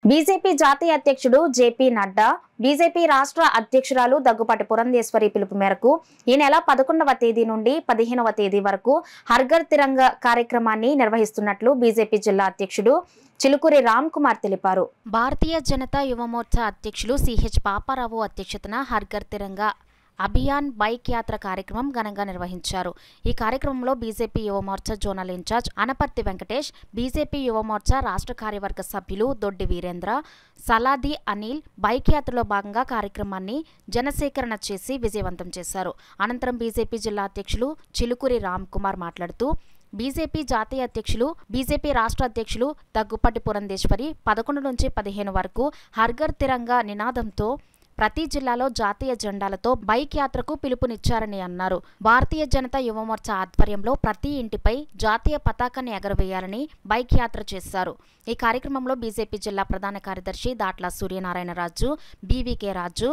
BJP జాతీయ అధ్యక్షుడు JP Nadda, BJP రాష్ట్ర అధ్యక్షురాలు దగ్గుపాటి పురంధేశ్వరి పిలుపు మేరకు ఈ నెల 11వ తేదీ నుండి 15వ తేదీ వరకు హర్ ఘర్ తిరంగా కార్యక్రమాన్ని నిర్వహిస్తున్నట్లు బీజేపీ జిల్లా అధ్యక్షుడు చిలుకూరి రామ్ కుమార్ తెలిపారు. భారతీయ జనతా యువ మోర్చా అధ్యక్షులు సిహెచ్ పాపారావు అధ్యక్షతన హర్ ఘర్ తిరంగా అభియాన్ బైక్ యాత్ర కార్యక్రమం ఘనంగా నిర్వహించారు. ఈ కార్యక్రమంలో BJP Yuva Morcha zonal incharge Anaparthi Venkatesh, BJP Yuva Morcha రాష్ట్ర కార్యవర్గ సభ్యులు దొడ్డి వీరేంద్ర, సలాది అనిల్ బైక్ యాత్రలో భాగంగా కార్యక్రమాన్ని జనసేకరణ చేసి విజయవంతం చేశారు. అనంతరం బీజేపీ జిల్లా అధ్యక్షులు చిలుకూరి రామ్ కుమార్ మాట్లాడుతూ బీజేపీ జాతీయ అధ్యక్షులు, బీజేపీ రాష్ట్ర అధ్యక్షులు దగ్గుపాటి పురంధేశ్వరి 11 నుంచి 15 వరకు హర్ ఘర్ తిరంగా నినాదంతో ప్రతి జిల్లాలో జాతీయ జెండాలతో బైక్ యాత్రకు పిలుపునిచ్చారని అన్నారు. భారతీయ జనతా యువ మోర్చా ఆధ్వర్యంలో ప్రతి ఇంటిపై జాతీయ పతాకాన్ని ఎగరవేయాలని బైక్ యాత్ర చేశారు. ఈ కార్యక్రమంలో బీజేపీ జిల్లా ప్రధాన కార్యదర్శి దాట్ల సూర్యనారాయణరాజు, బీవీకే రాజు,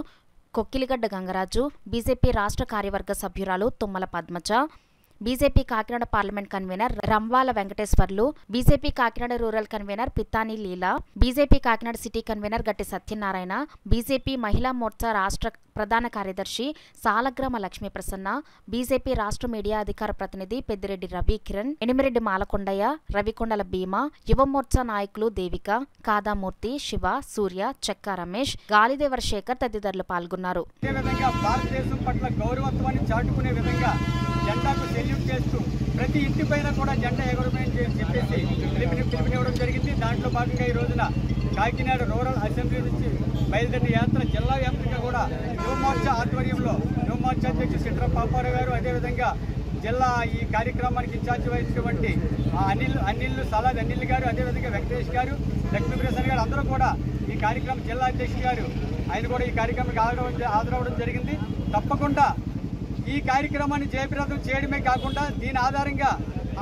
కొక్కిలిగడ్డ గంగరాజు, బీజేపీ రాష్ట్ర కార్యవర్గ సభ్యురాలు Thummala Padmaja, BJP Kakinada parliament convener Ramvala Venkateswarlu, BJP Kakinada rural convener Pithani Leela, BJP Kakinada city convener Gatti Satyanarayana, BJP Mahila Morcha రాష్ట్ర ప్రధాన కార్యదర్శి సాలగ్రామ లక్ష్మీ ప్రసన్న, బీజేపీ రాష్ట్ర మీడియా అధికార ప్రతినిధి పెద్దిరెడ్డి రవి కిరణ్, ఎనిమిరెడ్డి మాలకొండయ్య, రవికొండల భీమా, యువ మోర్చా నాయకులు దేవిక, కాదామూర్తి, శివ, సూర్య, చెక్క రమేష్, గాలిదేవర శేఖర్ తదితరులు పాల్గొన్నారు. జెండాకు సెల్యూట్ చేస్తూ ప్రతి ఇంటిపైన కూడా జెండా ఎగరమని చెప్పేసి పిలుపునివ్వడం జరిగింది. దాంట్లో భాగంగా ఈ రోజున కాకినాడ రూరల్ అసెంబ్లీ నుంచి బయలుదేరిన యాత్ర జిల్లా వ్యాప్తంగా కూడా యువ మోర్చా ఆధ్వర్యంలో యువ మోర్చా అధ్యక్షుడు సిట్ర పాపారావు గారు, అదేవిధంగా జిల్లా ఈ కార్యక్రమానికి ఇన్ఛార్జ్ వహించినటువంటి అనిల్ సలాద్ అనిల్ గారు, అదేవిధంగా వెంకటేష్ గారు, లక్ష్మీప్రసాద్ గారు అందరూ కూడా ఈ కార్యక్రమం జిల్లా అధ్యక్షుడు గారు ఆయన కూడా ఈ కార్యక్రమానికి హాజరవడం జరిగింది. తప్పకుండా ఈ కార్యక్రమాన్ని జయప్రదం చేయడమే కాకుండా దీని ఆధారంగా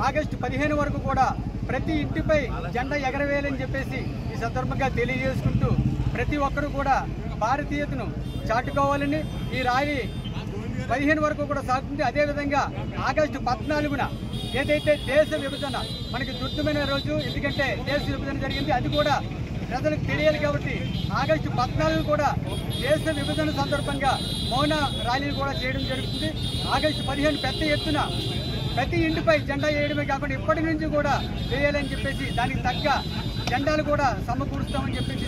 ఆగస్టు 15 వరకు కూడా ప్రతి ఇంటిపై జెండా ఎగరవేయాలని చెప్పేసి ఈ సందర్భంగా తెలియజేసుకుంటూ ప్రతి ఒక్కరూ కూడా భారతీయతను చాటుకోవాలని ఈ ర్యాలీ 15 వరకు కూడా సాగుతుంది. అదేవిధంగా ఆగస్టు 14న ఏదైతే దేశ విభజన మనకి దుర్దమైన రోజు, ఎందుకంటే దేశ విభజన జరిగింది, అది కూడా ప్రజలకు తెలియాలి కాబట్టి ఆగస్టు 14 కూడా దేశ విభజన సందర్భంగా మౌన ర్యాలీలు కూడా చేయడం జరుగుతుంది. ఆగస్టు 15 పెద్ద ఎత్తున ప్రతి ఇంటిపై జెండా వేయడమే కాకుండా ఇప్పటి నుంచి కూడా వేయాలని చెప్పేసి దానికి తగ్గ జెండాలు కూడా సమకూరుస్తామని చెప్పేసి